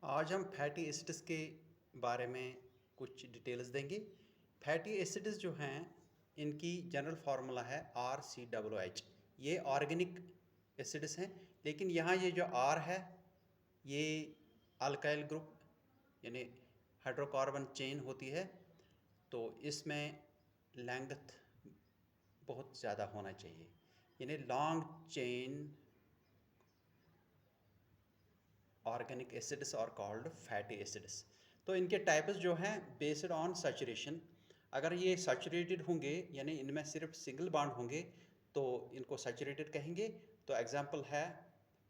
आज हम fatty acids के बारे में कुछ डिटेल्स देंगे। फैटी एसिड्स जो हैं इनकी जनरल फार्मूला है RCOOH। ये ऑर्गेनिक एसिड्स हैं, लेकिन यहाँ ये जो R है ये अल्काइल ग्रुप यानी हाइड्रोकार्बन चेन होती है, तो इसमें लेंथ बहुत ज़्यादा होना चाहिए, यानी लॉन्ग चेन ऑर्गेनिक एसिड्स और कॉल्ड फैटी एसिड्स। तो इनके टाइप्स जो हैं बेस्ड ऑन सैचुरेशन, अगर ये सैचुरेटेड होंगे यानी इनमें सिर्फ सिंगल बॉन्ड होंगे तो इनको सैचुरेटेड कहेंगे। तो एग्जांपल है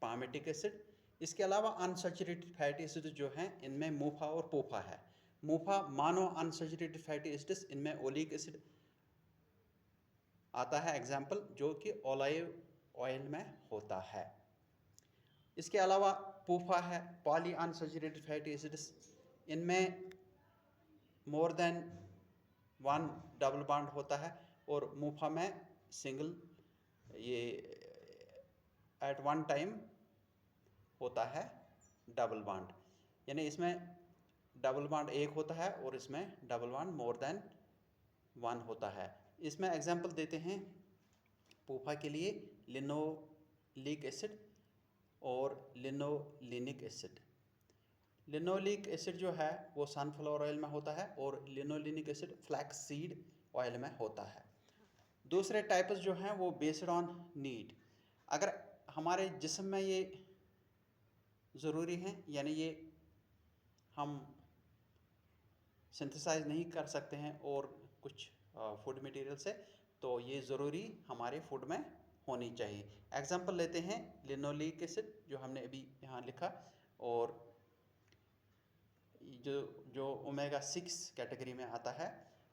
पामेटिक एसिड। इसके अलावा अनसैचुरेटेड फैटी एसिड्स जो हैं इनमें मोफा और पोफा है। मोफा मानो अनसैचुरेटेड फैटी एसिड्स, इनमें ओलिक एसिड आता है एग्जाम्पल, जो कि ऑलिव ऑयल में होता है। इसके अलावा पोफा है पॉली अनसैचुरेटेड फैटी एसिड्स, इनमें more than one double bond होता है और मोफा में सिंगल ये एट वन टाइम होता है डबल बॉन्ड, यानी इसमें डबल बॉन्ड एक होता है और इसमें double bond more than one होता है। इसमें एग्जांपल देते हैं पोफा के लिए लिनोलिक एसिड और लिनोलिनिक एसिड। लिनोलिक एसिड जो है वो सनफ्लावर ऑयल में होता है और linolenic acid flax seed oil में होता है। दूसरे टाइप्स जो हैं वो बेस्ड ऑन नीड। अगर हमारे जिस्म में ये ज़रूरी हैं, यानी ये हम सिंथेसाइज नहीं कर सकते हैं और कुछ फूड मटेरियल से, तो ये ज़रूरी हमारे फूड में होनी चाहिए। एग्जांपल लेते हैं लिनोलिक एसिड जो हमने अभी यहाँ लिखा, और जो जो ओमेगा 6 कैटेगरी में आता है,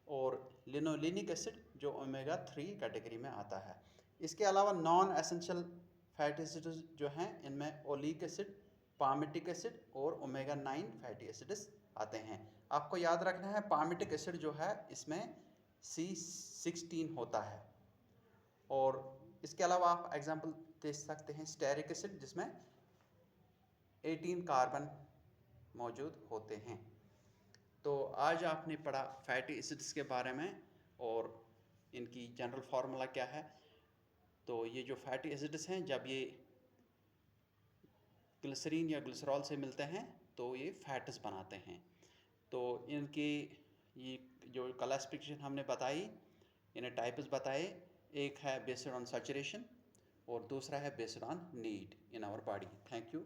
और लिनोलिनिक एसिड जो ओमेगा 3 कैटेगरी में आता है। इसके अलावा नॉन एसेंशियल फैटी एसिड्स जो हैं इनमें ओलिक एसिड, पामेटिक एसिड और ओमेगा 9 फैटी एसिड्स आते हैं। आपको याद रखना है पामेटिक एसिड जो है इसमें C16 होता है, और इसके अलावा आप एग्जांपल दे सकते हैं स्टेरिक एसिड जिसमें 18 कार्बन मौजूद होते हैं। तो आज आपने पढ़ा फैटी एसिड्स के बारे में और इनकी जनरल फार्मूला क्या है। तो ये जो फैटी एसिड्स हैं जब ये ग्लिसरीन या ग्लिसरॉल से मिलते हैं तो ये फैट्स बनाते हैं। तो इनकी ये जो क्लासिफिकेशन हमने बताई, इन्हें टाइप्स बताए, एक है बेस्ड ऑन सैचुरेशन और दूसरा है based on need in our body. Thank you.